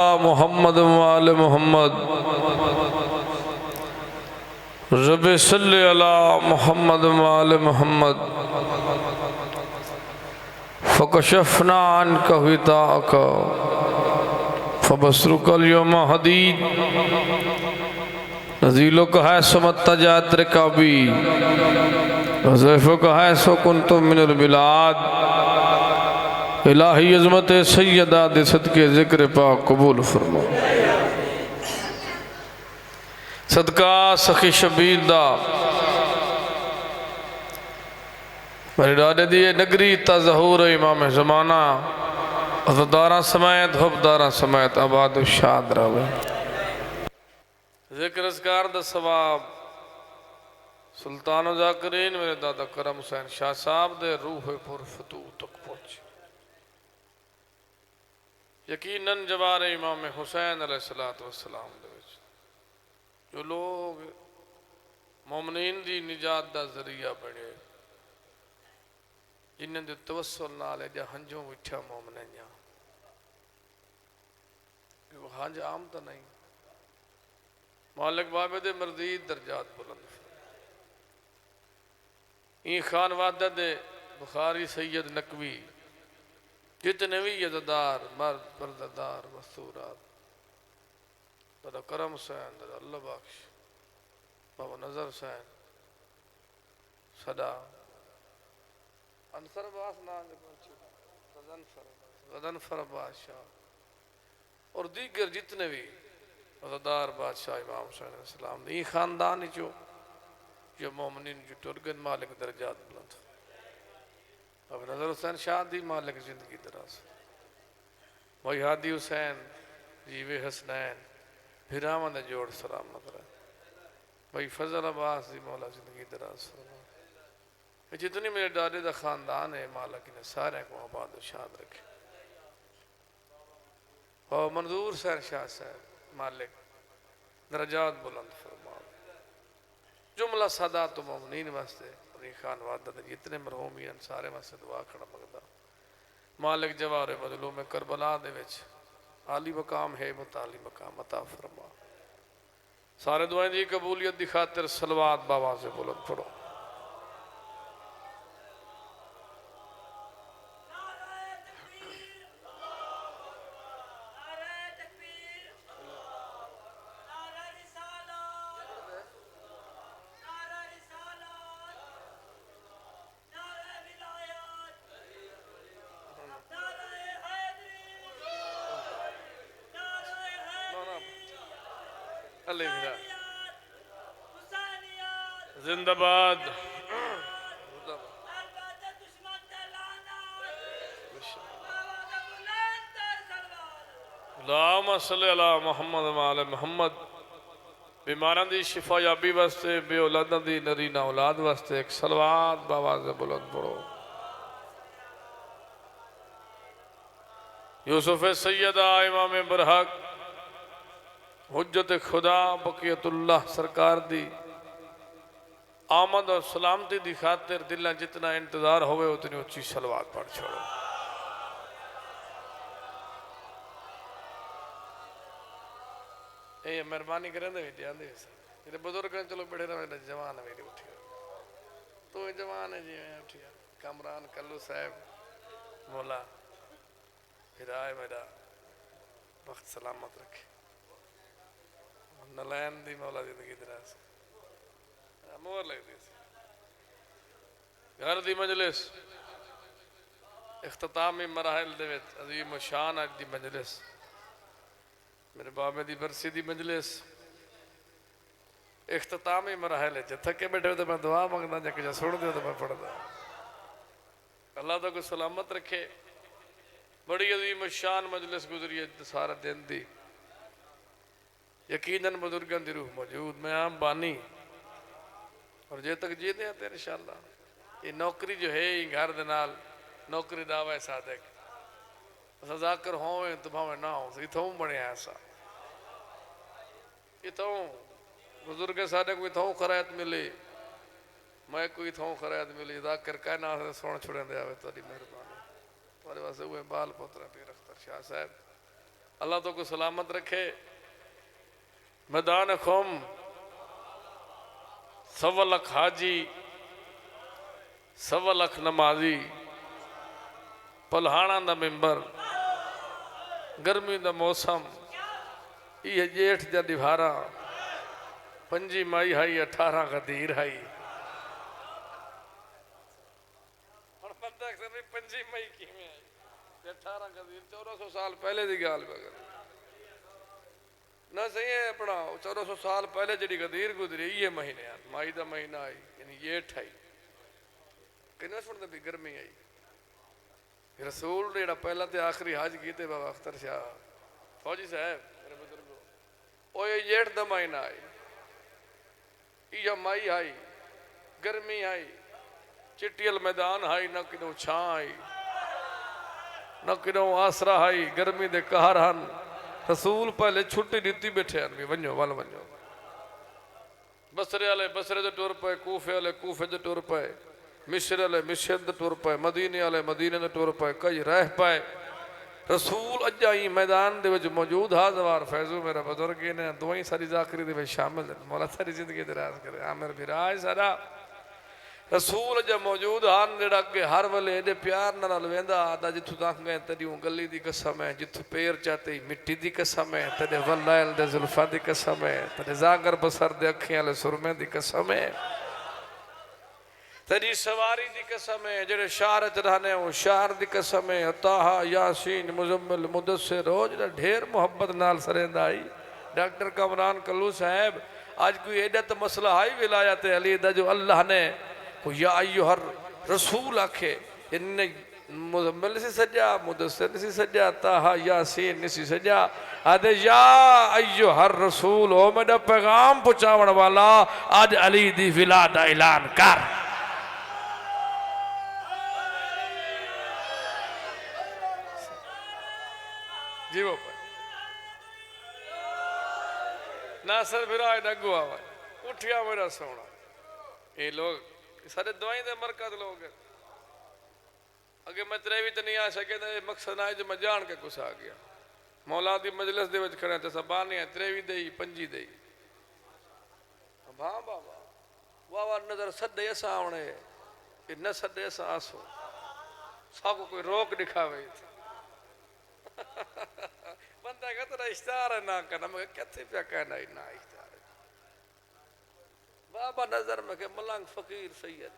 मोहम्मद वाले मोहम्मद रब सल्ले अला मोहम्मद वाले मोहम्मद फ़कशफ़ना अन्का ग़िताअक फ़बस्रुकल यौम हदीद नज़ीलुक हैसो मत्तजात काबी वज़ीफ़ुक हैसो कुन्तुम मिनल बिलाद इलाही अज़मत सैयदा दे सदके ज़िक्र पाक कबूल फरमा। सदका सखी शबीर दा मेरे डाले दिए नगरी ता ज़हूर इमाम ज़माना अज़दारा समेत हुबदारा समेत आबाद शाद रहे। ज़िक्र अस्कार दा सवाब सुल्तान ज़ाकिरीन मेरे दादा करम हुसैन शाह साहब दे रूह पुर फतू तक पहुंचे। यकीनन जवार इमाम हुसैन अलैहिस्सलातु वस्सलाम दे विच जो लोग मोमिनीन दी निजात दा ज़रिया बने जिन्हें दे तवस्सुल नाल जा हंजों विठा मोमिना वो हंज आम तो नहीं मालिक बाबे दे मर्दीद दर्जात बुलंद ई खान वादा दे बुखारी सैयद नकवी जितने भी यज़दार मर्द पर्दादार मस्तूरात दादा करम हुसैन दादा अल्लाह बख्श बाबा नजर हुसैन सदा अंसर बास नाम गदनफर बादशाह और दीगर जितने भी वज़दार बादशाह इमाम हुसैन अलैहिस्सलाम ई खानदान जो जो मोमिनीन जो टुरगन मालिक दर्जात बुलंद अब नजर हुसैन शाह दी मालिक जिंदगी दराज वही हादी हुसैन जीवे हसनैन फिरावन जोड़ सलामत रहे भाई फजल अब्बास दी मौला जिंदगी दराज जितनी मेरे डाले दा खानदान है मालिक ने सारे को आबाद शाद रखे। और मंजूर हुसैन शाह साहब मालिक दर्जात बुलंद फरमा जुमला सादात मोमिनीन वास्ते खान वादा जितने मरहूमीन सारे वास्ते दुआ खड़ा मंगदा मालिक जवारे बदलू में करबला दे विच आली मकाम है मुताली मकाम अता फरमा। सारे दुआएं दी कबूलियत दी खातिर सलवात बाबा से बुलंद पढ़ो। जिंदाबाद अल्लाहुम्मा सल्ली अला मुहम्मद व आले मुहम्मद बीमारां दी शिफा याबी वास्ते बे औलादां दी नरीना औलाद वास्ते एक सलवात बावाज़ बुलंद पढ़ो। यूसुफ सैयदा इमाम बरहक हुज्जत खुदा बकियतुल्लाह सरकार दी आमद और सलामती दी खातिर दिल जितना इंतजार होवे उतनी उच्ची सलवात पढ़ छोड़ो। ये मेहरबानी करें दे ध्यान दे मेरे बुजुर्ग चलो बैठे रहे जवान है मेरी उठी तो जवान है जी मैं उठी कमरान कल्लू साहब मौला हिदाय मेरा वक्त सलामत रखे नलैन दी मौला जिंदगी दराज मोहर लगती घर दी मजलिस इख्तितामी मराहिल दे विच अजीम शान अज दी मजलिस मेरे बाबे दी बरसी दी मजलिस इख्तितामी मराहिल च थके बैठे तो मैं दुआ मंगदा जा सुन दो तो मैं पढ़दा अल्लाह तो को सलामत रखे। बड़ी अजीम शान मजलिस गुजरी है सारा दिन दी यकीनन बुजुर्गों की रूह मौजूद मैं आम बानी और जे तक जीते हैं तो इंशाअल्लाह ये नौकरी जो है घर दे नाल नौकरी दावा है सादक जाकर होवे तो भावे ना हो इतों बनया ऐसा इतों बुजुर्ग साडे को इतों खरायत मिली मैं कोई इतों खरायत मिली जाकर कहना सुन छुड़े दे आवे तेरी मेहरबानी तुम्हारे वास्ते हुए बाल पुत्र पीर अख्तर शाह साहब अल्लाह तो को सलामत रखे। मैदान खुम 1.25 लाख हाजी, 1.25 लाख नमाजी, पलहाना दा मिंबर, गर्मी दा मौसम, ये जेठ दा दिवारा, 5 मई हाई 18 गदीर हाई। और बंदा अक्सर 5 मई किवें आई 18 गदीर 1400 साल पहले दी गाल बगर ना सही है अपना 1400 साल पहले जी गदीर गुजरी ये महीने मई का महीना आई यानी जेठ आई किन्ना सुनते भी गर्मी आई। रसूल जो पहला तो आखिरी हज किए बाबा अख्तर शाह फौजी साहब मेरे बुजुर्गो वो ये जेठ का महीना आई या मई आई गर्मी आई चिट्टियल मैदान आई न किदों छां आई न किदों आसरा आई गर्मी दे कहर हन। रसूल पहले छुट्टी दी बैठे भी वनो वल वनो बसरे वाले बसरे से टुर पे कूफे वाले कूफे से टुर पे मिस्र वाले मिस्र से टुर पे मदीने वाले मदीने से टुर पे कई रह पाए। रसूल अजा ही मैदान दे विच मौजूद हा। जवार फैजू मेरा बुजुर्ग ने दुआई सारी जाकरी दे विच शामिल मौला सारी जिंदगी दराज करे आमिर विराज सारा रसूल अजा मौजूद हान जेड़ा अगे हर वेले एडे प्यार नाल वेंदा आदा जिथों तक गए तेरी गली दी कसम है जिथों पैर चाहते मिट्टी दी कसम है तेरे वल्लाल दे जुल्फा दी कसम है तेरे जागर बसर दे अखियां वाले सुरमे दी कसम है तेरी सवारी दी कसम है जेड़े शहर च रहने वो शहर दी कसम है। ताहा यासीन मुजम्मिल मुदस्सिर रोज ढेर मोहब्बत नाल सरेंदा आई। डॉक्टर कमरान कल्लू साहब आज कोई एडा तो मसला आई विलायत अली दा जो अल्लाह ने या अय्युहर रसूल आखे इन्ने मुजम्मिल सी सजा मुदस्सिर सी सजा ताहा यासीन सी सजा आदे या अय्युहर रसूल ओ मेरा पैगाम पहुंचावन वाला आज अली दी विला दा ऐलान कर। जी वो नासर फिर डगू आवा उठिया मेरा सोना ये लोग सारे दवाई दे मरकज लोग अगे मैं त्रेवी तो नहीं आ सके तो मकसद आए जो मैं जान के कुछ आ गया मौला दी मजलिस दे विच खड़े तो सब नहीं त्रेवी दे पंजी दे हाँ बाबा वाह वाह नजर सदे ऐसा आने कि न सदे ऐसा आसो सबको कोई रोक दिखावे बंदा कहता ना इश्तार है ना करना मैं कैसे क्या कहना ही ना इश्तार बाबा नजर में के मलंग फकीर सैयद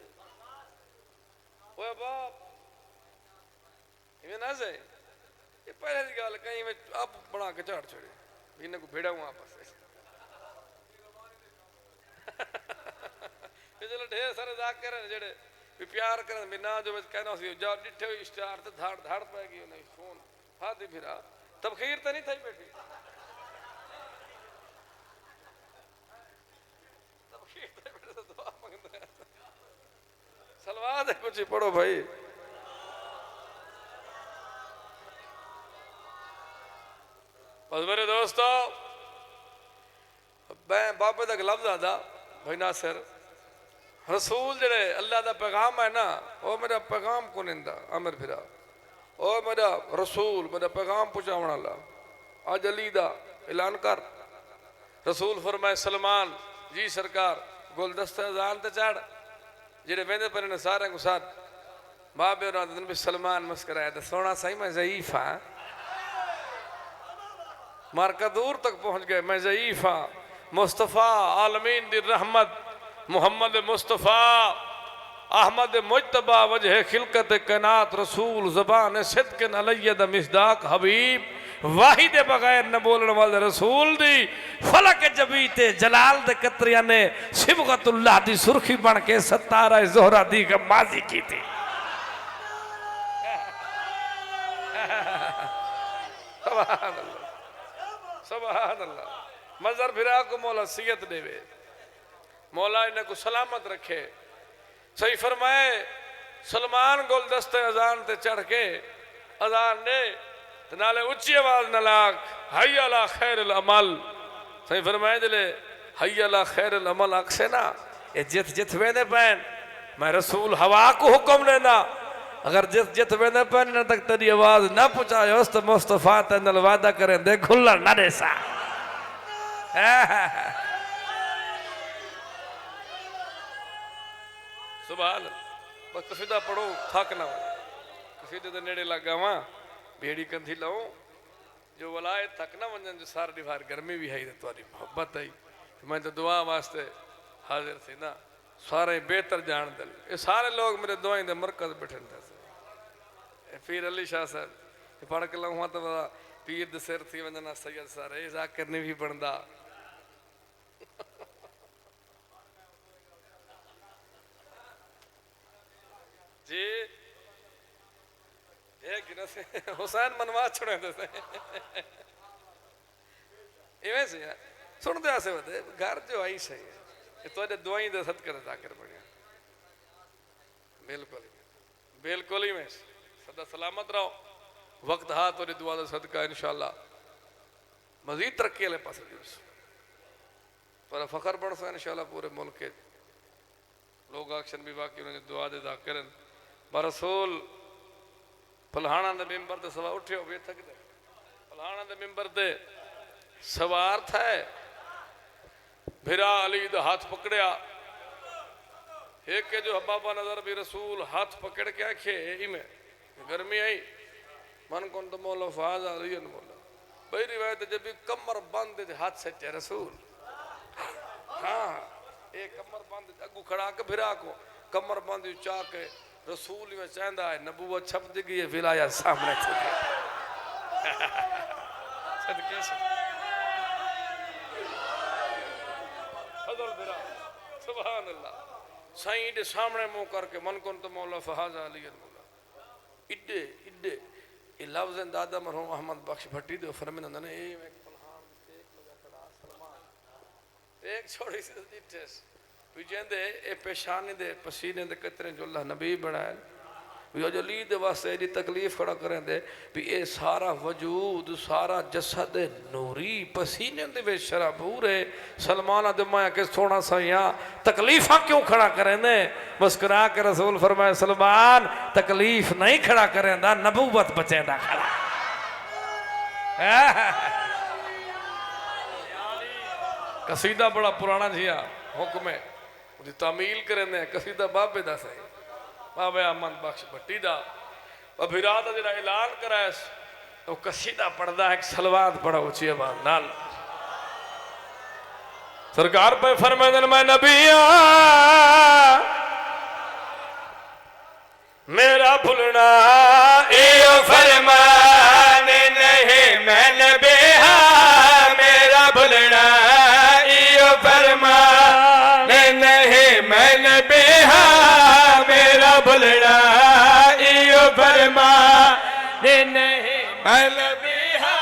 वो बाप ये ना से ये पहले की गाल कहीं में आप बना के चाड़ छोड़े इन्हें को भेड़ा हुआ आपस से चलो ढेर सारे जाग कर जेड़े भी प्यार करन बिना जो कहना सी जा डिठे इश्तार ते धाड़ धाड़ पै गई नहीं फोन हाथी फिरा तब खीर तो नहीं थी बैठी तब खीर तो बैठे तो दुआ मांगता है सलवात है कुछ ही पढ़ो भाई। बस मेरे दोस्तों मैं बाबे तक लफ्ज आता भाई नासिर रसूल जड़े अल्लाह का पैगाम है ना वो मेरा पैगाम को निंदा अमर फिरा ओ मेरा रसूल मेरा पैगाम पहुंचाने वाला आज अली दा ऐलान कर। रसूल फरमाए सलमान जी सरकार गुलदस्ता जान ते चढ़ जेडे वेंदे पर ने सारे को साथ बाबे और दिन भी सलमान मुस्कुराया तो सोना सही मैं ज़ईफ हाँ मारका दूर तक पहुंच गए मैं ज़ईफ हाँ मुस्तफ़ा आलमीन दी रहमत मोहम्मद मुस्तफ़ा अहमद मुजतबा वजह खिलकत कैनात रसूल ज़बान सिद्क़ अलैयद मिसदाक हबीब वाहिद बगैर न बोलने वाले रसूल दी फलक जबी ते जलाल दे कतरिया ने सिबगतुल्लाह दी सुर्खी बन के सतारा ज़ोहरा दी गमाजी की थी। सुभान अल्लाह सुभान अल्लाह मज़र फिरा को मौला सियत देवे मौला इन्हें को सलामत रखे। सही फरमाए सलमान गुलदस्ते अजान ते चढ़ के अजान ने नाले उच्ची आवाज न लाख हई अला खैर अमल सही फरमाए दिले हई अला खैर अमल अक्से ना ये जित जित वेदे पैन मैं रसूल हवा को हुक्म देना अगर जिस जित वेंदे पहन तक तेरी आवाज ना पहुंचायोस तो मुस्तफा तेनल वादा करें दे खुल्ला ना देसा। सुभान बस कसीदा पढ़ो थक ना कसीदे दे नेड़े लगा वहां बेड़ी कंधी लाऊं जो वलाए थक ना वंजन जो सार दीवार गर्मी भी है तुम्हारी मोहब्बत है मैं तो दुआ वास्ते हाजिर थी ना सारे बेहतर जान दिल ये सारे लोग मेरे दुआई दे मरकज बैठे पीर अली शाह साहब पढ़ के लाऊं तो पीर दे सिर थी वंजना सैयद सारे जाकिर ने भी बनदा जी हुसैन मनवा छोड़े इवें से सुन दे आसे वदे घर जो आई सही है तो दुआई दे सदके जाकिर बढ़िया बिल्कुल बिल्कुल ही में सदा सलामत रहो वक्त हाथ और दुआ दा सदका इंशाअल्लाह मजीद तरक्की वाले पास पर फखर बढ़ सा इंशाअल्लाह पूरे मुल्क के लोग एक्शन भी बाकी उन्होंने दुआ दे जाकिरन बरसूल फलहाना दे मिंबर ते सवा उठियो वे थक दे फलहाना दे मिंबर ते सवार था भिरा अली दा हाथ पकड़या एक के जो बाबा नजर भी रसूल हाथ पकड़ के आखे इमे गर्मी आई मन कौन तो मौला फाज अली मौला भाई रिवायत जब भी कमर बंद हाथ से रसूल हाँ एक कमर बंद अगू खड़ा के भिरा को कमर बंद चा के रसूल में चाहता है नबूवत छप गई है विलायत सामने थी सदके से फजल बिरा सुभान अल्लाह साईं दे सामने मुंह करके मन कोन तो मौला फहाज अली मौला इड्डे इड्डे ये लफ्ज़ दादा मरहूम अहमद बख्श भट्टी दे फरमाने ने एक फलहान एक लगा खड़ा सलमान एक छोड़ी सी दिठस विजेंदे ए पेशानी दे पसीने दे कतरे जो अल्लाह नबी बनाए वो जो ली दे वास्ते एडी तकलीफ खड़ा करें दे भी ए सारा वजूद सारा जसद नूरी पसीने दे वे शराबूर है सलमान दे माया के सोना सा यहाँ तकलीफा क्यों खड़ा करें दे मुस्कुरा के रसूल फरमाए सलमान तकलीफ नहीं खड़ा करें दा नबूवत बचेंदा खड़ा कसीदा बड़ा पुराना जिया हुक्म है तामील करें कसीदा बाबे दा सही बाबे अमन बख्श भट्टी दा अभिरा दा जेड़ा ऐलान कराया तो कसीदा पढ़दा है सलवात पढ़ा ऊंची आवाज नाल सरकार पे फरमाते मैं नबिया मेरा भुलना इयो फरमान नहीं मैं नबिया मेरा भुलना इयो फरमान नहीं मैं नबिया मेरा भुलना इयो फरमान नहीं मैं नबिया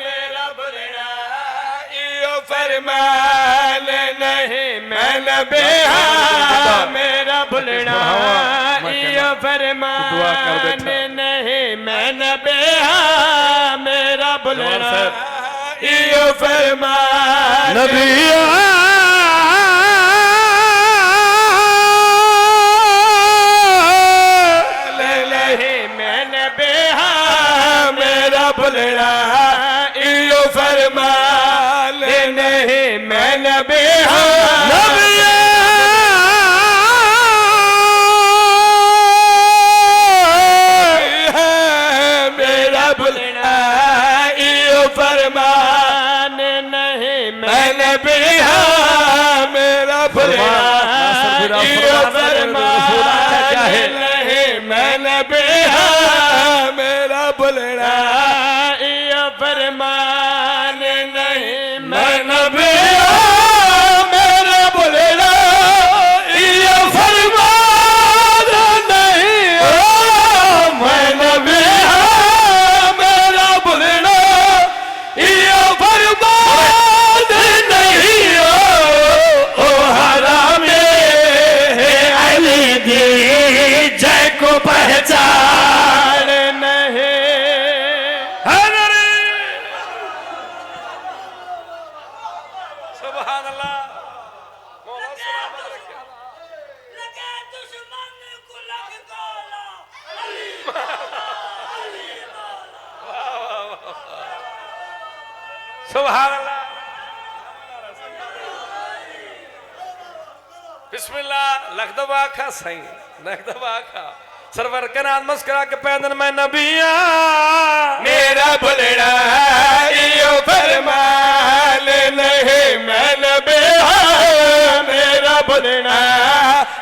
मेरा भुलना इयो फरमान नहीं मैं नबिया मेरा भुलना इयो फरमान नहीं मैं नबिया मेरा भुलना इयो फरमान नबिया भुलना इयो फरमान नहीं मैं नबिया नबिया मेरा भुलना इयो फरमान नहीं मैं नबिया मेरा भुलना इयो फरमान नहीं मैं नबिया मेरा भुलना फरमान नहीं मैं नबिया मेरा भुलना इयो फरमान नहीं मैं नबिया मेरा भुलना इयो फरमान नहीं ओ हरामे अली दी जय को पहचान नहीं सुभान अल्लाह। बिस्मिल्लाह लख दबा खा सही लख दबा खा सरवर के नाम मस्करा के पैदल मैं नबिया मेरा बुलड़ा यो फरमान नहीं मैं नबिया मेरा बुलड़ा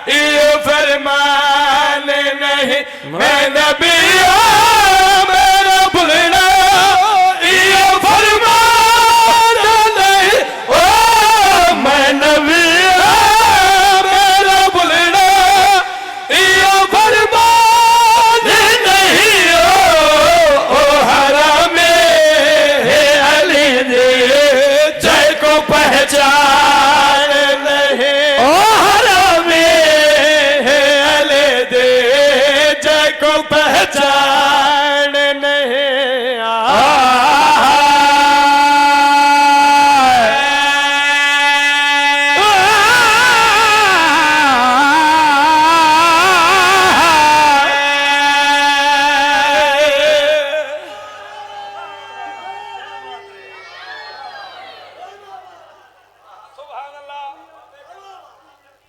यो फरमान नहीं मैं नबिया मेरा बुलड़ा यो फरमान नहीं ओ मैं नबिया मेरा बुलड़ा यो फरमान नहीं ओ हरामे अली दे जय को पहचान नहीं ओ हरामे अली दे जय को पहचान नहीं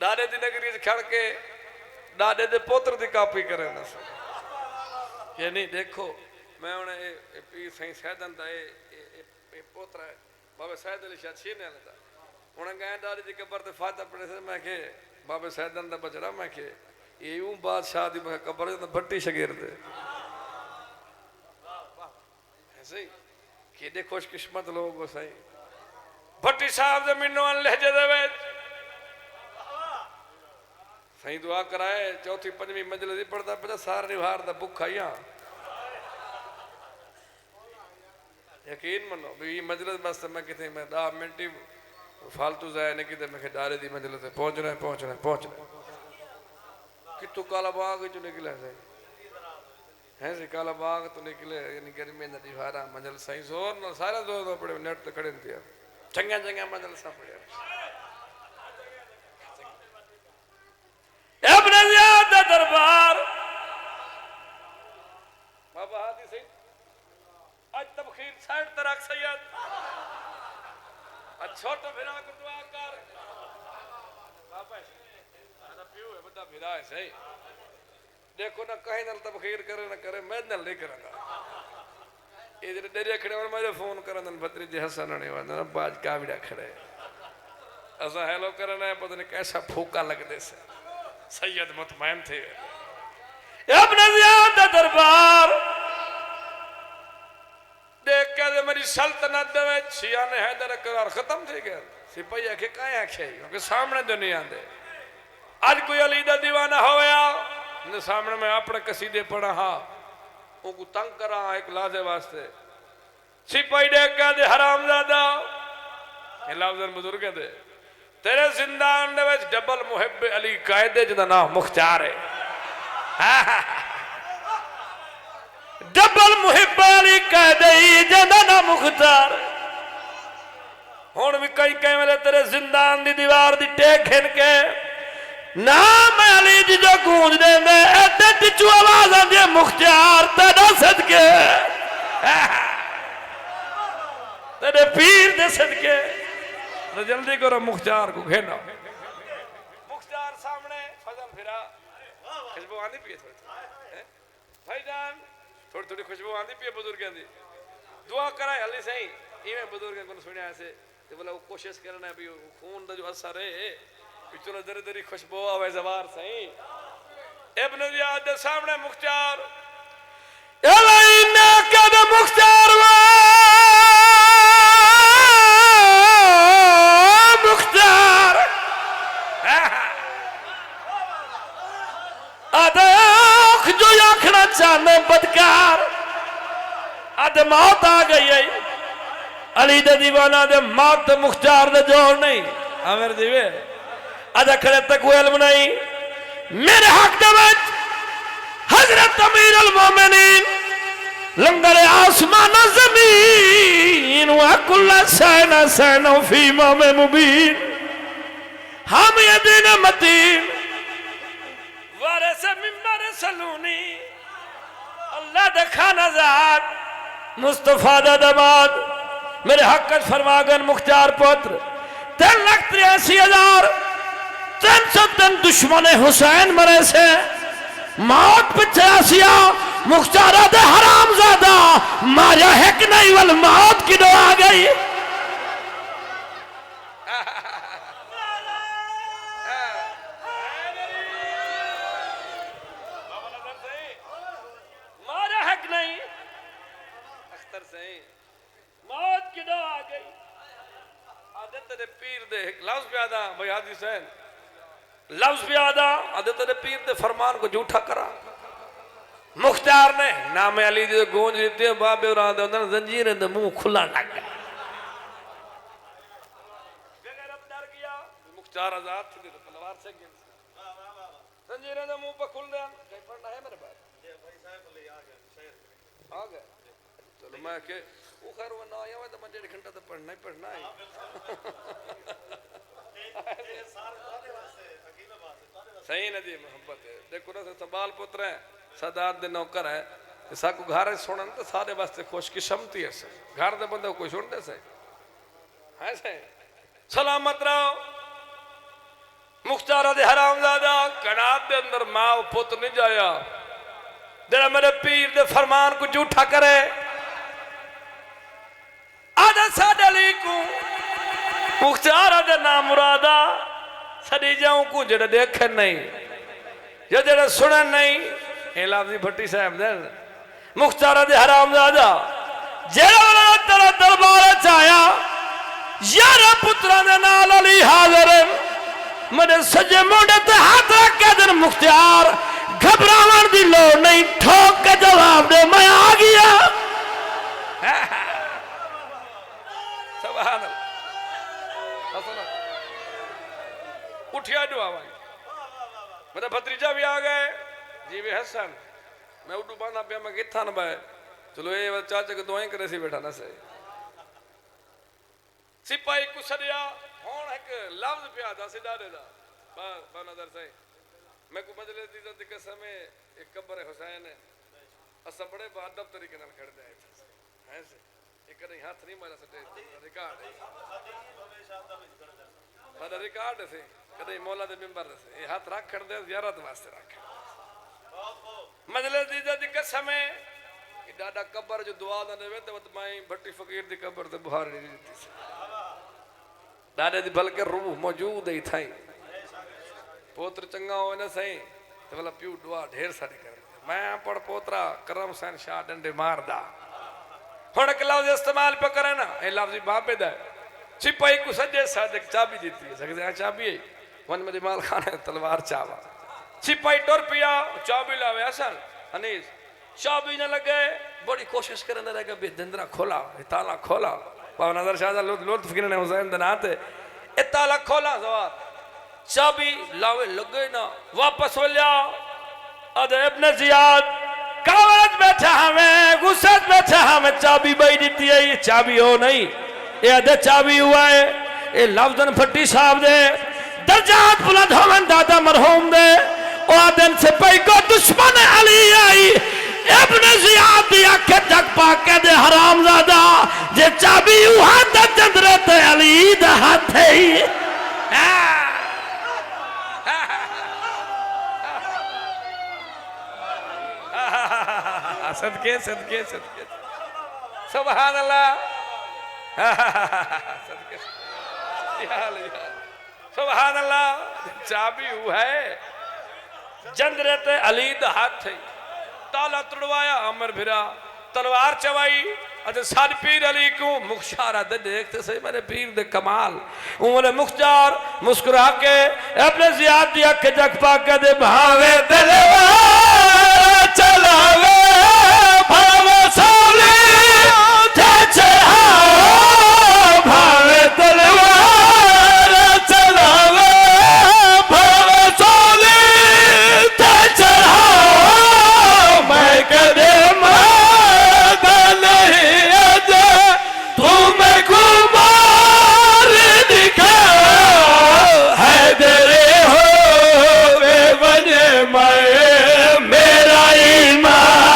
डाडे दी नगरी खड़ के डाडे दे पोत्र दी कापी करे ना ये नहीं देखो मैं उन्हें पी सही सैदन दा ए पोत्र है बाबा सैद अली शाह छीने वाला उन्हें गए डाडे दी कब्र ते फातिहा पढ़े से मैं के बाबा सैदन दा बचड़ा मैं के ये यूं बादशाह दी मैं कब्र ते भट्टी शगीर दे ऐसे ही केडे खुशकिस्मत लोग हो सही भट्टी साहब दे मिन्नों लहजे दे विच सही दुआ कराए चौथी पंजवी मंजिल दी पढ़दा पे सार निवार दा भुखा ही हां यकीन मनो भी मंजिल बस मैं किथे मैं 10 मिनट ही फालतू जाए नहीं किते मैं डारे दी मंजिल ते पहुंचना कितु काला बाग जो निकले सही है से काला बाग तो निकले यानी गर्मी दा दीवारा मंजिल सही जोर न सारा जोर पड़े नेट ते खड़े थे चंगा मंजिल सा पड़े अपने ज़ियाद दा दरबार बाबा हादी सही आज तबखीर साइड तरक सैयद आज छोटा भिरा को दुआ कर बाबा ना पियो है बड़ा भिरा है सही देखो ना कहीं नल तबखीर करे ना करे मैं नल नहीं करूंगा ये जरे डरे खड़े और मुझे फोन करन भत्री जी हसन ने वंदन बाज का बिड़ा खड़े ऐसा हेलो करना है पता नहीं कैसा फूका लगदे से सैयद मुतमैन थे अपने ज़ियाद दा दरबार देख के मेरी सल्तनत दे विच शिया ने हैदर करार खत्म थी गया सिपाही आखे काहे आखे क्योंकि सामने दुनिया दे आज कोई अली दा दीवाना होया ने सामने मैं अपने कसीदे पढ़ा हां उनको तंग करा एक लाजे वास्ते सिपाही देख के दे हरामजादा ये लफ्ज़ बुजुर्ग दे तेरे जिंदान दे विच डबल मुहिब अली कायदे जिदा नाम मुख्तार है डबल मुहिब अली कायदे जिदा नाम मुख्तार हुण भी कई कई वेले तेरे जिंदान दी दीवार दी टेक खिन के नाम अली जी जो गूंज देंदे एते टिचू आवाज आंदी है मुख्तार तेरा सदके तेरे पीर दे सदके तो जल्दी करो मुख्तार को घेना मुख्तार सामने फजल फिरा खुशबू आंदी पी थोड़ी भाईजान थोड़ी थोड़ी खुशबू आंदी पी बुजुर्गों दी दुआ कराए हली सही इवें बुजुर्गों को सुनिया ऐसे ते बोला वो कोशिश करना है भी खून दा जो असर है चलो दरी दरी खुशबू आवे जवार सही इब्न ज़ियाद दे सामने मुख्तार इलाइना कद मुख्तार मुख्तार आदख जो आखना चाहने बदकार अद मौत आ गई है अली दे दीवाना दे मौत मुख्तार दे जोड़ नहीं आमिर जीवे अदा खड़े तक वो इल्म नहीं मेरे हक दे विच हजरत अमीर अल मोमिनीन लंगर आसमान जमीन व कुल सैना सैना फी इमाम मुबीन हम यदीन मतीन वारिस मिंबर सलूनी अल्लाह दे खाना जात मुस्तफा दा दमाद मेरे हक फरमागन मुख्तार पुत्र 3,83,303 दुश्मन हुसैन मरे से मौत पिछे आसिया मुख्तारा दे हराम ज़ादा मारा है कि नहीं वल मौत की दो आ गई। मारा है कि नहीं अख्तर से मौत की दो आ गई। आदत दे पीर दे लफ्ज पे आदा भाई हाजी हुसैन लफ्ज पे आदा आदत दे पीर दे फरमान को झूठा करा। मुख्तार ने नाम अली जो गूंज देते बाबे और आदे उन्होंने जंजीर दे मुंह खुला लग गया। बगैर अब डर गया मुख्तार आजाद थे तो तलवार से गिर जंजीर दे मुंह पर खुल गया। कहीं पढ़ना है मेरे पास भाई साहब ले आ गया शहर आ गया। चलो मैं के वो खैर वो ना आया तो मैं 1.5 घंटा तो पढ़ना ही पढ़ना है। सही ना जी मोहब्बत है। देखो ना सबाल पुत्र है सदात दे नौकर है साकू घर सुनन तो सारे वास्ते खुशकिस्मती है से घर दे बंदे कोई सुनते से है से सलामत रहो। मुख्तार दे हरामजादा कनात दे अंदर मां पुत्र नहीं जाया जेड़ा मेरे पीर दे फरमान को झूठा करे। आदा साडे अली को मुख्तार दे नाम मुरादा सदी जाऊं को जेड़ा देखे नहीं या जेड़ा सुने नहीं ए लफ्जी भट्टी साहब दे मुख्तार दे हरामजादा जेड़ा तेरा दरबार च आया 11 पुत्रा दे नाल अली हाजिर मेरे सजे मोड़े ते हाथ रख के दिन मुख्तार घबरावन दी लोड़ नहीं ठोक के जवाब दे मैं आ गया। सुभान अल्लाह उठिया दुआ भाई मेरा भतीजा भी आ गए जी वे हसन मैं उठू बाना पे मैं किथा न भाई चलो ये चाचा के दुआएं करे सी बैठा ना से सिपाही को सदिया हुन एक लफ्ज पे आदा सी डाले दा बा नजर से मैं को मजलिस दी इज्जत के समय एक कब्र हुसैन है अस बड़े बादब तरीके नाल खड़े हैं है से एक कदे हाथ नहीं मारा सटे रिकॉर्ड है बड़ा रिकॉर्ड है कदे मौला दे मिंबर से ये हाथ रख खड़ दे ज़ियारत वास्ते रख मजलिस दी इज्जत के समय डाडा कब्र जो दुआ ना देवे तो माई भट्टी फकीर दी कब्र ते बुहार नहीं देती दादे दी बल्कि रूह मौजूद है थाई पोत्र चंगा हो ना सही तो भला प्यू दुआ ढेर सारी कर मैं पढ़ पोतरा करम हुसैन शाह डंडे मारदा हुन के लफ्ज इस्तेमाल पे करे ना ए लफ्ज बाबे दा सिपाही को सजे साथ एक चाबी देती है सकते चाबी है वन मेरे माल खाने तलवार चावा सिपाही टुर पिया चाबी लावे हसन अनीस चाबी न लगे बड़ी कोशिश करने लगा बेदंदरा खोला ताला खोला पावन नजर शाह लुत्फ गिरने हुसैन दे नाते ए ताला खोला सवार चाबी लावे लगे ना वापस हो लिया अदे इब्न जियाद कावत बैठा हमें गुस्सा बैठा हमें चाबी बई दी है ये चाबी हो नहीं ये अदे चाबी हुआ है ये लफ्जन फट्टी साहब दे दर्जात बुलंद होवन दादा मरहूम दे ओ दिन से पई को दुश्मन अली आई इब्न जियाद दी आंखें जग पाके दे हरामजादा जे चाबी हुआ द चंद्र ते अली दा हाथ है सदके सदके सदके सुभान अल्लाह सदके सुभान अल्लाह चाबी हुआ है जंदरत अली दा हाथ है ताला तुड़वाया अमर भिरा तलवार चवाई अज साड पीर अली को मुख्तार दे देखते सही मेरे पीर दे कमाल उमर मुख्तार मुस्कुरा के अपने जियाद दी अख जग पाके दे भावे तलवार चलावे भावे सोले ते चढ़ाओ भावे तलवार चलावे भावे सोले ते चढ़ाओ मैं कदे मादा नहीं अजे तुम्हें कुमार दिखा है दरे हो वे बने मैं मेरा ईमान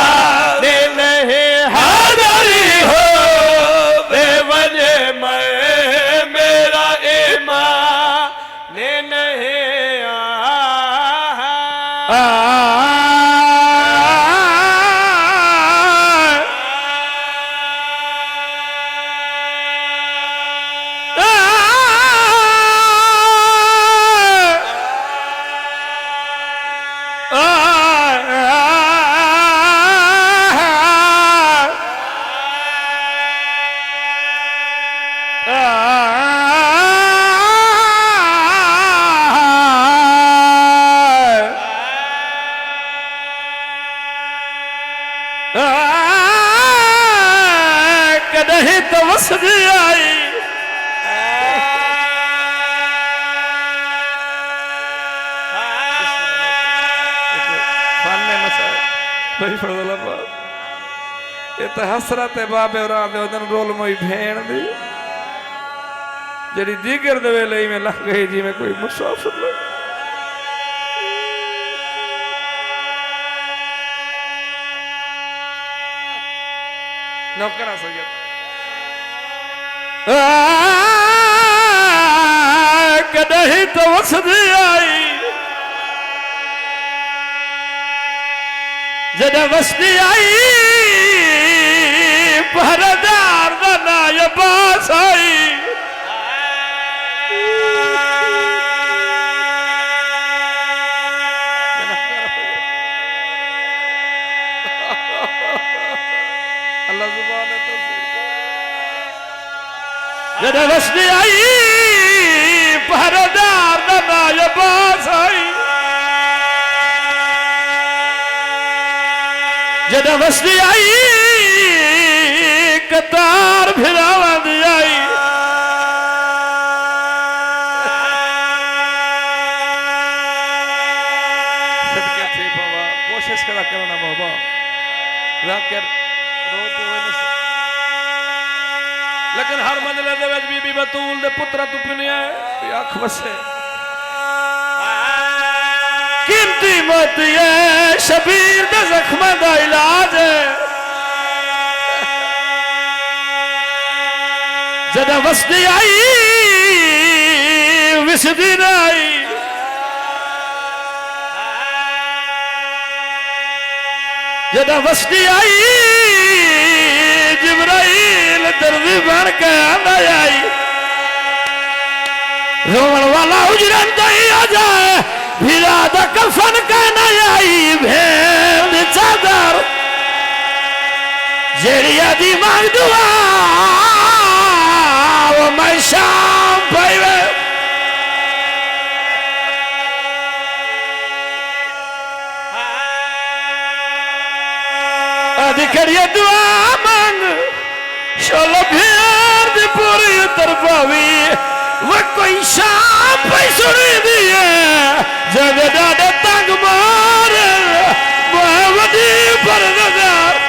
कदहीं तो वसदी आई ये तो हसरत है बाबे और आदे उधर रोल मोई भेड़ दी जरी दीगर दे वेले में लग गई जी में कोई मुसाफिर लग नौकरा सैयद कदहीं तो वसदी आई जद वसदी आई पहरेदार दा नायब बास आई अल्लाह जुबान है जद वसदी आई पहरेदार दा नायब बास आई जद वसदी आई कतार फिरावा दी आई सदके थी बाबा कोशिश करा करना बाबा जाकर रो पोवे न लेकिन हर मंजिल दे विच बीबी बतूल दे पुत्रा तू पिनिया है अख वसे कीमती मोती है शबीर दे जख्म दा इलाज है जद वसदी आई विसदी आई जद वसदी आई जिब्राइल दर्दी बन के आंदा आई रोवन वाला उजरन तो ही आ जाए भिरा दा कफन का न आई भेड़ दी चादर जेड़ी आदि मांग दुआ वो मैं शाम पाइवे आदि करिए दुआ मांग शोलो भेड़ दी पूरी तरफावी वो कोई शाम पे सुनी दिए जब डाडे तंग मारे मोहम्मदी पर नजर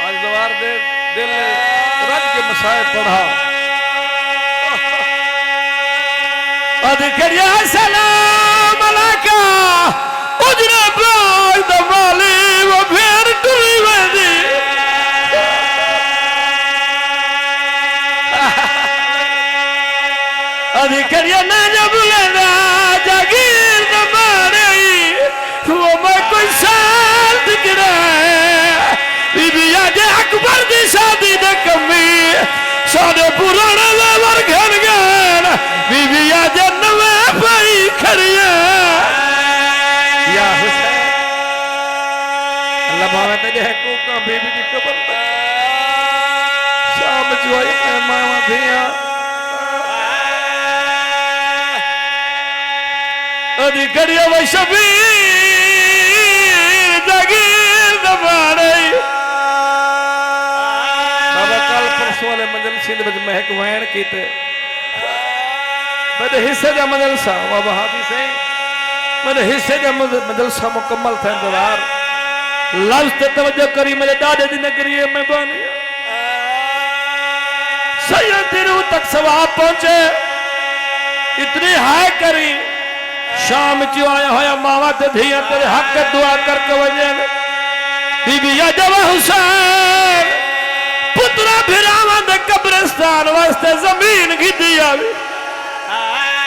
आज दवार दे दिल रज के मसाए पढ़ा अधिकरिया सलाम अलैका उजरे बाज दवाली वो भेड़ टुरी वदी अधिकरिया ना जब लेना जागीर न मारे वो मैं कोई साल दिख रहा है बीबी आजे अकबर दी शादी दे कमी सारे पुराने लेवर घर गए बीबी आजे नवे भाई खड़िया या हुसैन अल्लाह बाबा तेरे को का बीबी दी कबर शाम जोई मामा धिया अधिकरिया वो शबीर जागीर दबाने बाबा कल परसों वाले मंजिल सिंध में महक वैन कीते मेरे हिस्से का मदरसा बाबा हाफिज से मेरे हिस्से का मदरसा मुकम्मल था इंतजार लफ्ज़ ते तवज्जो करी मेरे दादे दी नगरी में बानी सैयद रूह तक सवाब पहुंचे इतनी हाय करी शाम चो आया होया मावा ते धिया तेरे हक दुआ करके वजन बीबी अजब हुसैन पुत्रा भिरावा दे कब्रिस्तान वास्ते जमीन गिदी आवी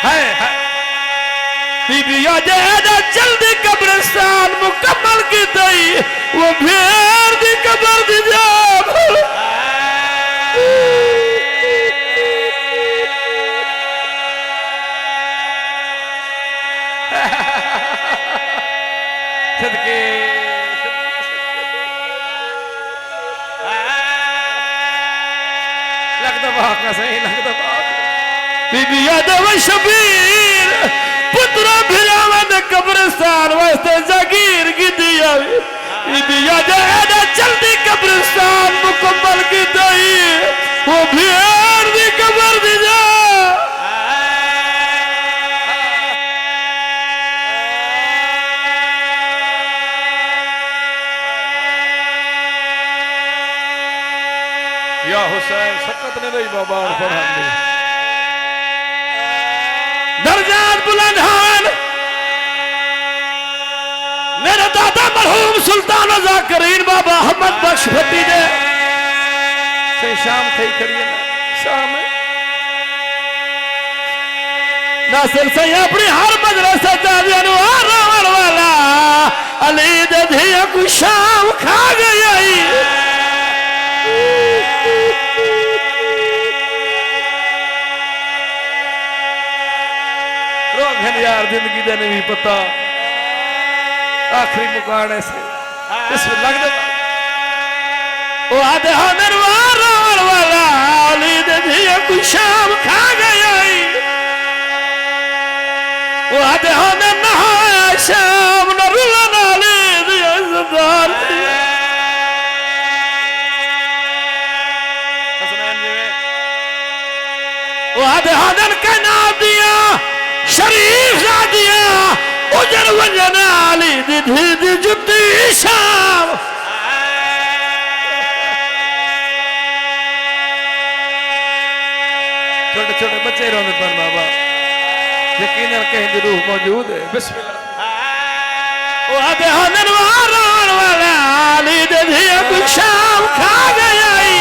है बीबी अजब जल्दी कब्रिस्तान मुकम्मल की दई वो भेड़ दी कब्र दी जा सदके लगता बाका सही लगता बाका बीबी यादव शबीर पुत्रा भिरावन कब्रिस्तान वास्ते जागीर की दिया बीबी यादव जल्दी कब्रिस्तान मुकम्मल की दई वो भेड़ दी कब्र दी जा या हुसैन सकत ने नहीं बाबा और फरहान ने दर्जात बुलंद हान मेरे दादा मरहूम सुल्तान ज़ाकिरीन बाबा अहमद बख्श भट्टी ने से शाम थई करिए ना शाम नासिर से अपनी हर मदरसा जावियन वाला वाला अली दे धिया को शाम खा गई रोगन यार जिंदगी दे नहीं पता आखिरी मुकाने से इसमें लग दे वो आधे हनर वाला अली दे धिया को शाम खा गई वो आधे हनर नहाया शाम न रुला अली दिया ज़दार वो आधे हनर का नाम दिया शरीफ जा दिया उजर वजन अली दी धी जुती शाम छोटे छोटे बच्चे रोने पर बाबा यकीनन कहीं की रूह मौजूद है बिस्मिल्लाह वो आधे हनर वाला अली दे धिया को शाम खा गई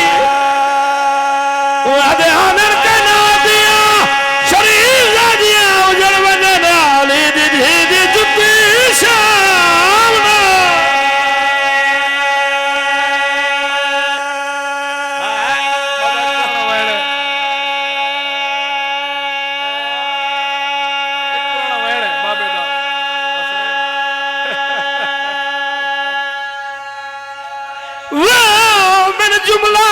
वो आधे हनर का नाम दिया शरीफ जा दिया उजर वजन अली दी धी जुती शाम जुमला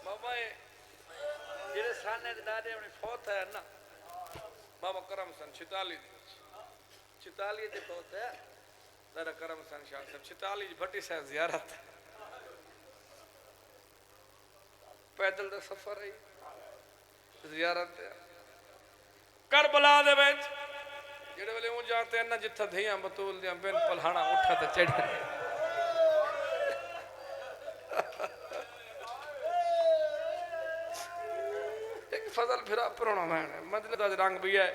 बाबा जेरे साने दे दादे अपनी फौत है ना बाबा करम सन 46 दे फौत है दादा करम सन शाह सब 46 भट्टी साहब जियारत पैदल दा सफर है जियारत करबला दे विच जेड़े वेले ऊं जाते हैं ना जिथा धैया बतूल दियां बिन पलहाना उठा ते चढ़े फजल फिरा पुराना मैं मतलब आज रंग भी है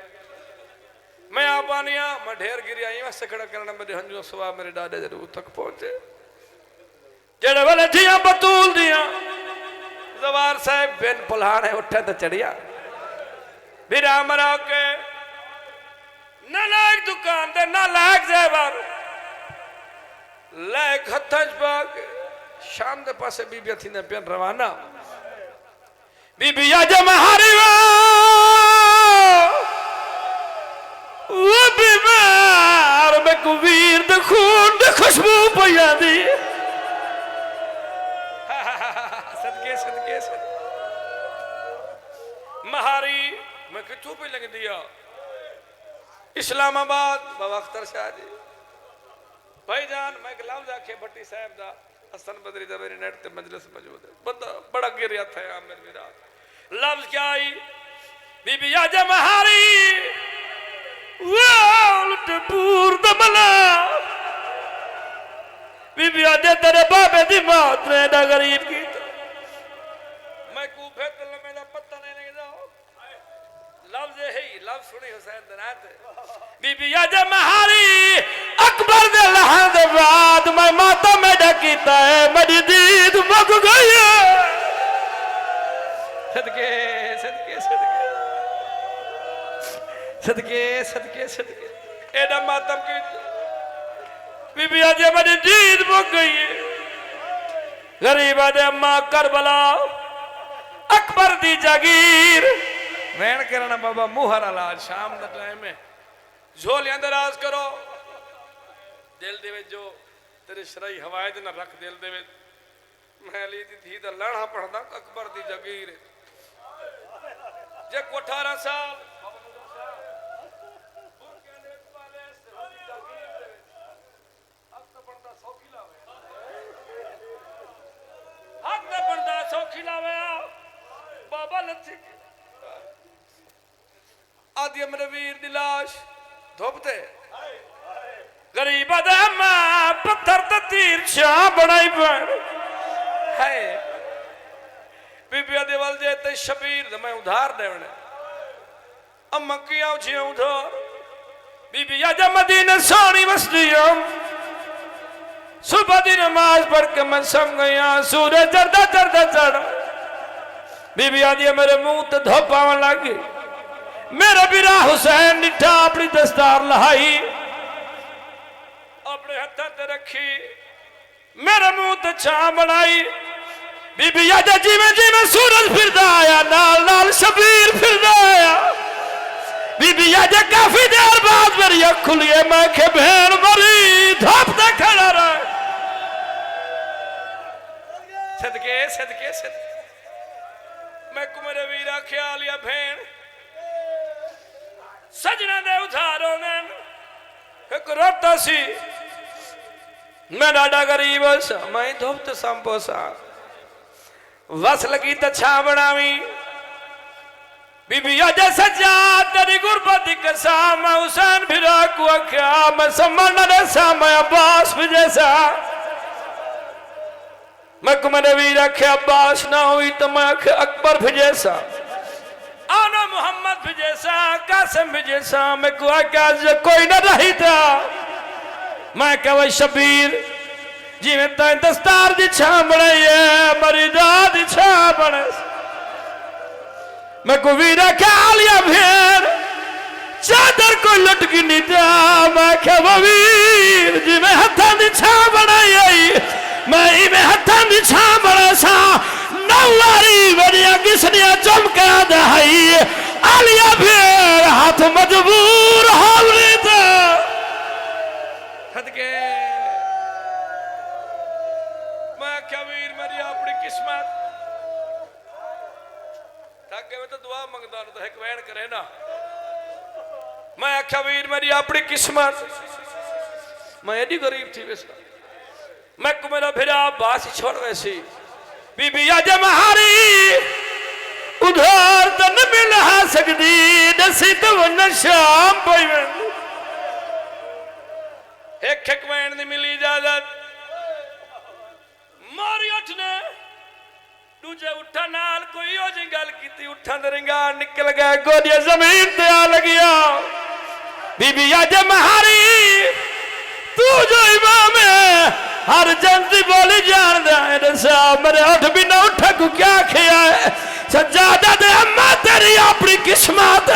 मैं आबानिया मैं ढेर गिरिया मैं सखड़ा करना मेरे हंजू सवा मेरे डाडे जरूर तक पहुंचे जेड़े वाले थिया बतूल दिया जवार साहब बिन पलहाने उठे तो चढ़िया बिरा मरा के ना लायक दुकान दे ना लायक जेवर लायक हथंज पाक शाम दे पासे बीबिया थी ने पेन रवाना बीबी आजम हारी वो बीमार में कुवीर दे खून दे खुशबू पिया दी सदके सदके महारी मैं कितों पे लग दिया इस्लामाबाद बाबा अख्तर शाह जी भाईजान मैं लफ्ज आखे भट्टी साहब दा हसन बदरी दा मेरी नेट ते मजलिस मौजूद है बंदा बड़ा गिरिया था आमिर मेरा लफ्ज क्या आई बीबी आजम हारी उलट पूर दमला बीबी आजे तेरे बाबे दी मौत ने दा गरीब की मैं कूफे तले में दा पत्ता नहीं लग जाओ लफ्ज है लफ्ज सुनी हुसैन दनात बीबी आजम हारी अकबर दे लहन दे बाद मैं माता मेरा कीता है मेरी दीद मुक गई सदके सदके सदके सदके सदके सदके एडा मातम की बीबी आजे मेरी दीद मुक गई गरीब आदे अम्मा करबला अकबर दी जागीर वैन करना बाबा मुहर अलाज शाम दा टाइम है झोलियां दराज करो दिल दे विच जो तेरे शराई हवायत न रख दिल दे विच मैं अली दी धी दा लाणा पढ़दा अकबर दी जगीर जे को 18 साल सौखी लावे बाबा लच्छी आदि मेरे वीर दी लाश धोपते गरीब आदम पत्थर ते तीर छां बनाई है बीबी आदि वाल जे ते शबीर मैं उधार देवने अम्मा की आऊं छी उधार बीबी आजा मदीने सोनी वसदियों सुबह दी नमाज पढ़ के मैं सम गया सूरज चढ़दा चढ़दा चढ़ बीबी आदि मेरे मुंह ते धोप आवन लगी मेरा बिरा हुसैन निठा अपनी दस्तार लहाई अपने हत्था ते रखी मेरे मुंह ते छां बनाई बीबी आदि जिवें जिवें सूरज फिरदा आया नाल नाल शबीर फिरदा आया बीबी आदि काफी देर बाद मेरी अख खुली मैं के भेड़ मरी धोप ते खड़ा रहा सदके सदके सदके मैं कुमरे वीरा ख्याल या भेड़ सजना दे उधारों ने एक रोता सी मैं डाडा गरीब सा मैं धोपत संपो सा वस लगी तो छा बनावी बीबी आजा सजा तेरी गुरबत दी कसम मैं हुसैन फिरा को आख्या मैं सम्मान न सा मैं अब्बास भी जैसा मैं कुमरे वीर आखे अब्बास ना हुई तो मैं आखे अकबर भी जैसा आना मोहम्मद भी जैसा कासिम भी जैसा मैं को आख्या कोई ना रही था मैं क्या वही शबीर जी में ताई दस्तार दी छां बनाई है मरी दाद दी छां बने मैं को वीर आख्या लिया फिर चादर को लटकी नहीं था मैं क्या वो वीर जी में हथा दी छां बनाई आई मैं इमे हथा दी छां बड़ा सा नवारी बनिया किसने चमका दहाई आलिया फिर हाथ मजबूर हावली था सदके मैं क्या वीर मेरी अपनी किस्मत ताके मैं तो दुआ मंगदा तो एक वैन करे ना मैं क्या वीर मेरी अपनी किस्मत मैं एडी गरीब थी वैसा मैं को मेरा फिरा बास छोड़ वैसी बीबी आज महारी उधार तो न मिल सकती दसी तो न शाम पई एक वैन नहीं मिली इजाजत मारी उठ ने दूजे उठा नाल कोई हो जी गल की उठा दे रिंगार निकल गया गोदिया जमीन ते आ लगिया बीबी आज महारी तू जो इमाम है हर जनती बोली जान दसा मेरे उठ भी ना उठा को क्या खिया है सज्जादा दे अम्मा तेरी अपनी किस्मत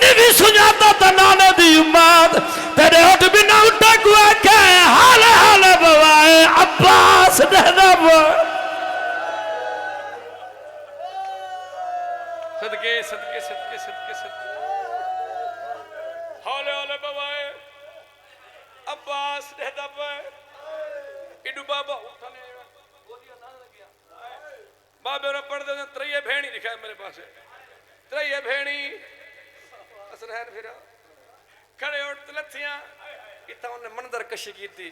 निवी सुझाता तो नाने दी उम्मत तेरे उठ भी ना उठा को आखे हाल हाल बवाए अब्बास दहदब सदके सदके सदके सदके सदके हाल हाल बवाए अब्बास दहदब इडू बाबा उठाने गोदियां ना लगिया बाबे रे पढ़दे ने त्रये भेणी लिखा है मेरे पास त्रये भेणी असरहन फिरा खड़े उठ लथियां इता उन्ने मंदर कशी कीती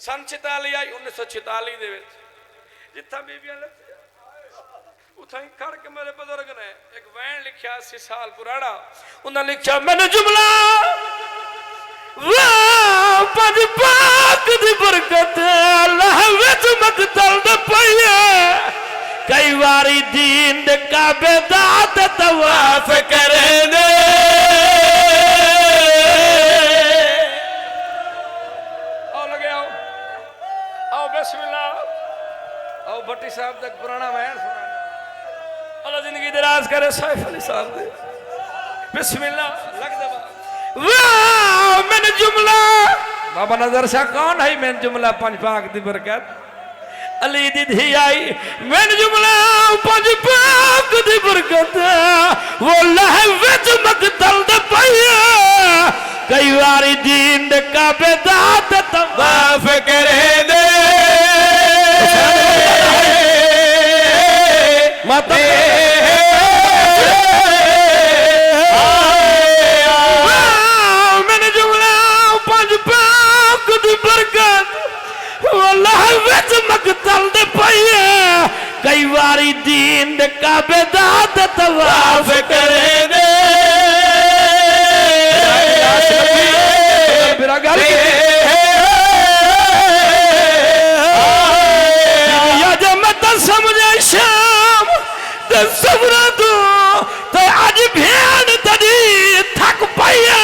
सन 46 आई 1946 दे विच जिथा बीबियां लथियां उथा ही खड़ के मेरे बुजुर्ग ने एक वैन लिखया 80 साल पुराना उन्हें लिखया मैंने जुमला वाह पद पाक दी बरकत अल्लाह विच मकतल दे पईए कई वारी दीन दे काबे दा तवाफ करे ने आओ लगे आओ बिस्मिल्लाह आओ भट्टी साहब तक पुराना वैन सुना अल्लाह जिंदगी दराज करे सैफ अली साहब दे बिस्मिल्लाह लग दे वाह मैंने जुमला बाबा नजर शाह कौन है मैंने जुमला पंज पाक दी बरकत अली दी धी आई मैंने जुमला पंज पाक दी बरकत वो लह विच मकतल दे पईए कई बारी दीन का बेदात तवाफ करे दे माता मैंने जुमला पंज पाक दी बरकत वल्लाह विच मकतल दे पईए कई बारी दीन का बेदात तवाफ करे दे समझे शाम सबरा तू तो आज भेड़ तड़ी थक पाया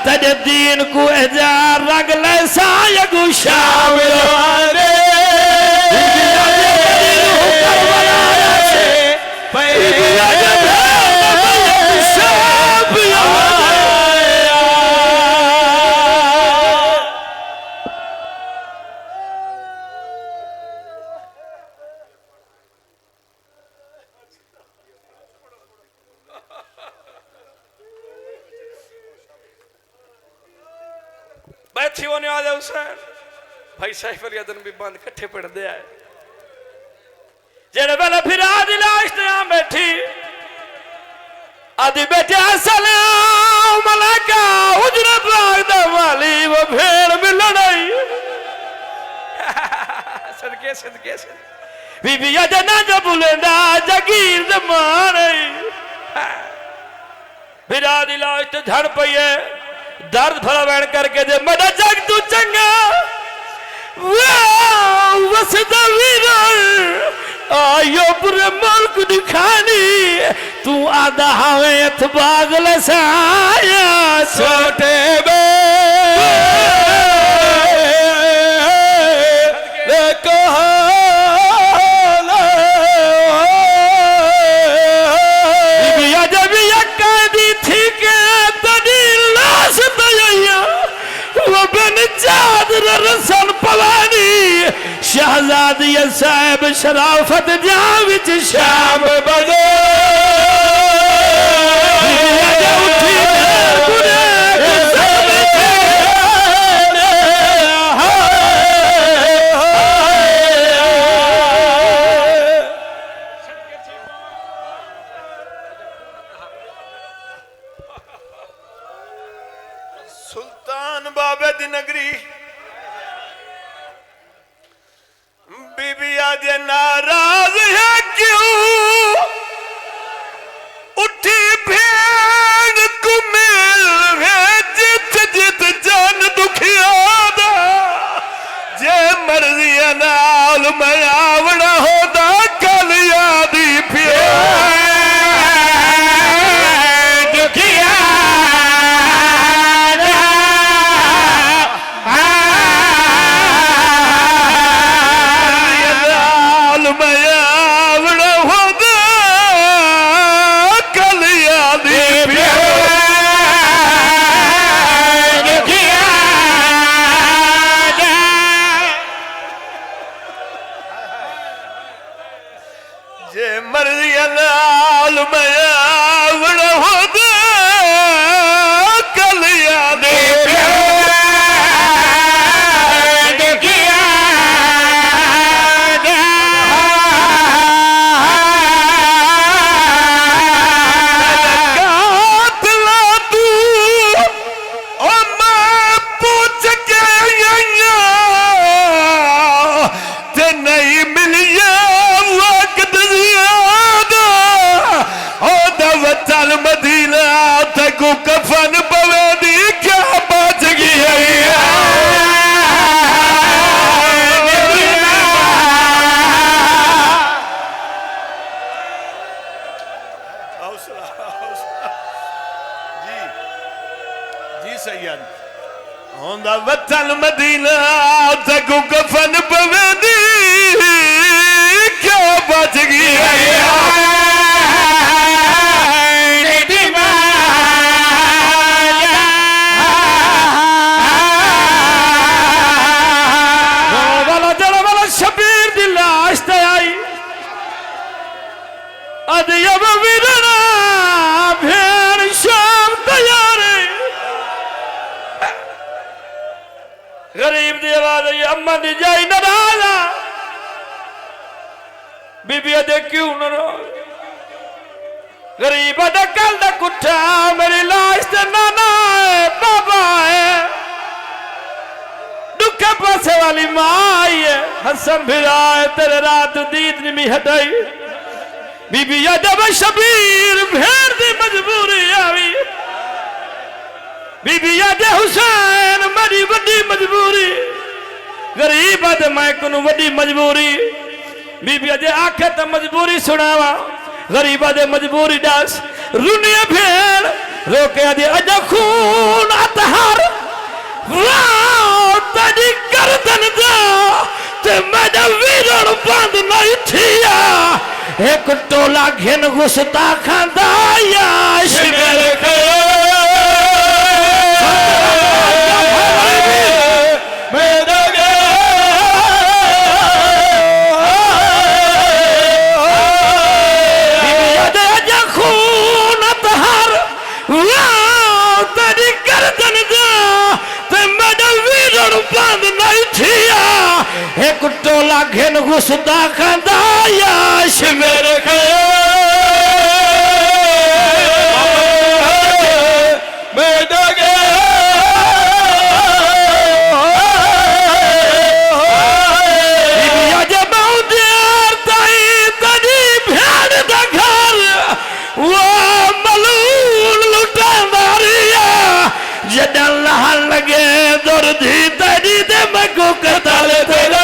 तड़े दीन को हजार रंग ले सायगु शाम रे बैठी होने वाले हुसैन भाई सैफ अली अदन भी बंद इकट्ठे पढ़ दे आए जेड़े वेले फिर आदि लाश ते आ बैठी आदि बेटे सलाम मलाका उजरा बाग दा वाली वो भेड़ में लड़ाई सदके सदके बीबी अजना जो बुलेंदा जगीर दे मारे फिर आदि लाश ते झड़ पईए दर्द भरा बैठ करके दे मदा जग तू चंगा वसदा वीर आयो पूरे मुल्क दिखानी तू आधा हवे अथबाग लसाया छोटे बे रसन पवानी शहजादी साहब शराफत जाविच शाम बदो सुल्तान बाबे दी नगरी बीबी आज नाराज है क्यों उठी भेड़ को मिल है जित जित जान दुखियादा जे मर्जी नाल मैं आवड़ा होदा कल यादी फिर कफन पवेदी क्या बच गई जी सैयद होंदा वतन मदीना तकू कफन पवेदी क्या बच गई गरीब दी आवाज आई अम्मा दी जाई नाराज बीबी दे क्यों नाराज गरीब दे कल दा कुठा मेरी लाश ते नाना है बाबा है दुखे पासे वाली मां आई है हसन फिरा है तेरे रात दीद नहीं हटाई बीबी जब शबीर भेड़ दी मजबूरी आई बीबी दे हुसैन मेरी वड्डी मजबूरी गरीब दे मैं कोनु वड्डी मजबूरी बीबी दे आखे तो मजबूरी सुनावा गरीबा दे मजबूरी दस रुनिया भेड़ रोके दे अजा खून अतहर तेरी गर्दन दा ते मेरा वीरण बंद नहीं थिया एक टोला घिन घुसता खांदा याश मेरे बंद नहीं थिया एक टोला घिन घुसता खांदा याश मेरे लगे दौर धी तेरी दे मगो करताले तेरा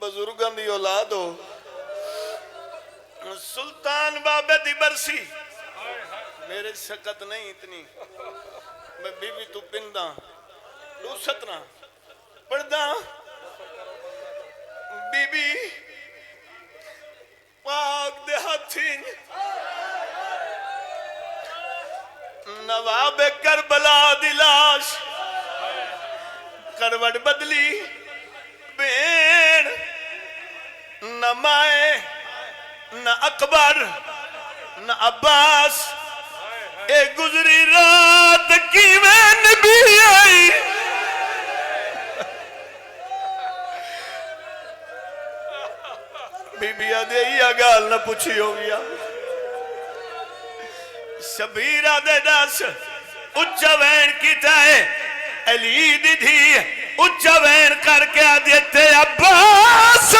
बुजुर्गों की औलाद हो सुल्तान बाबे दी बरसी मेरे शकत नहीं इतनी मैं बीबी तू पिंदा दूसत ना पढ़दा बीबी पाक दे हाथी नवाब करबला दी लाश करवट बदली भेड़ न माए न अकबर न अब्बास ए गुजरी रात की मैं भी आई बीबिया दे गाल न पूछी हो गया शबीरा दे दस उच्चा वैन कीता है अली दी थी उच्चा वैन करके आ देते अब्बास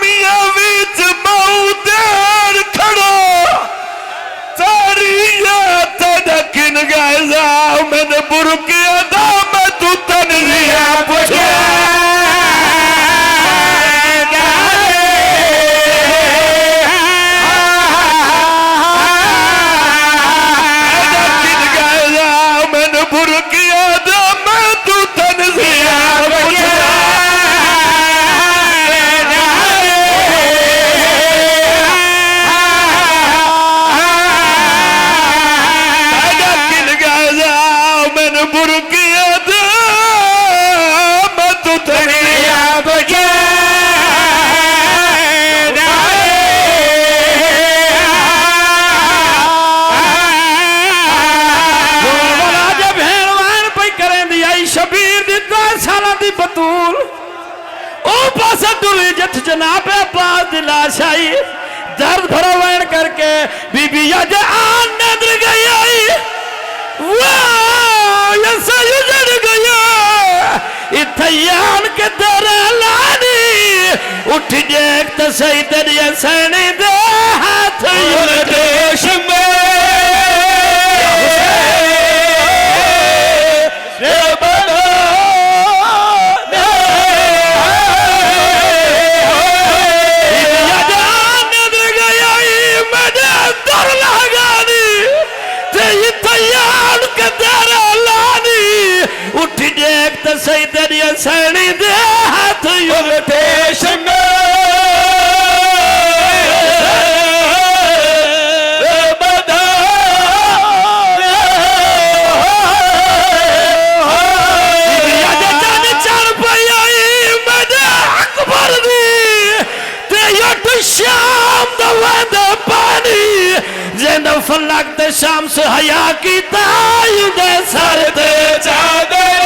मियां विच मऊदेर खड़ो तारिया तदकिन गाजा मैंने बुरकिया दा मैं तू तनजिया पूछे मैंने बुरकिया दा मैं तू तनजिया पूछे बतूल ओ पास डुली जठ जनाब अब्बास दी लाश आई दर्द भरा वैन करके बीबी अज आन नजर गई आई वाह ये सजड़ गया इथयान के तेरे लानी उठ देख तो सही तेरी सैनी दे हाथ देश में उठ देख तो सही तेरी सैनी दे हाथ देश में शाम दवंद पानी जिंद फलक ते शाम से हया की तायु दे सर ते चादर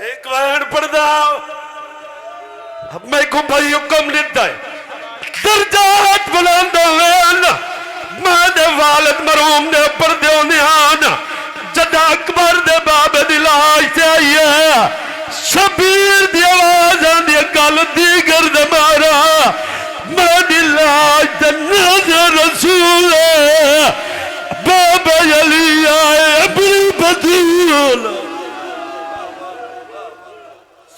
एक वैन पड़दा मैं को भाई हुक्म दिता है दर्जात बुलंद वेन मां दे वालिद मरूम दे ऊपर दे ध्यान जदा अकबर दे बाबे दी लाश ते आई है शबीर दी आवाज आंदी गल दीगर दे मारा मैं दी लाश ते नजर रसूल बाबा अली आए अबू बदूल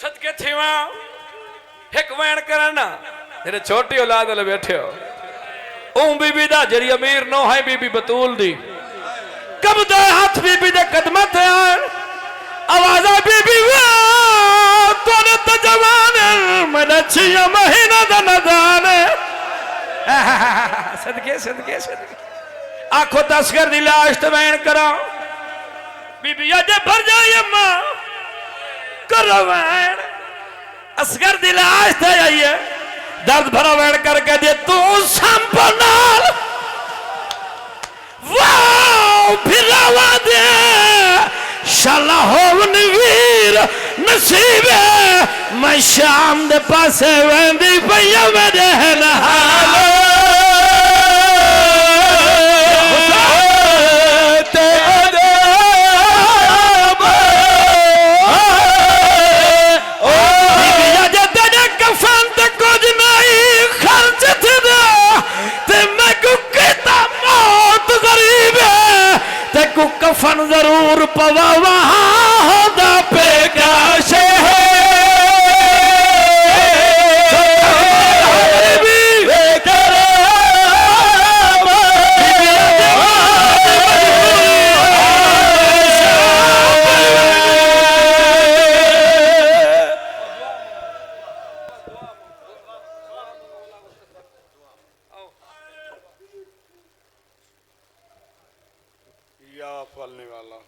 सदके थीवा एक वैन करना तेरे छोटी औलाद वाले बैठे हो बीबी दा जरी अमीर नो है बीबी बतूल दी कब दे हाथ बीबी दे कदम ते आवाज बीबी तोने तो जवान मैंने 6 महीना दा नदान सदके सदके सदके आखो तस्कर दी लाश ते वैन करो बीबी अज भर जाई अम्मा करो वैन असगर दी लाश ते आई है दर्द भरा वैन करके दे तू संपनाल वाओ फिरावा दे शाला होवन वीर नसीबे मैं शाम दे पासे वेंदी पईया मेरे नहाल कफन जरूर पवा वहां होदा पेकाश या फलने वाला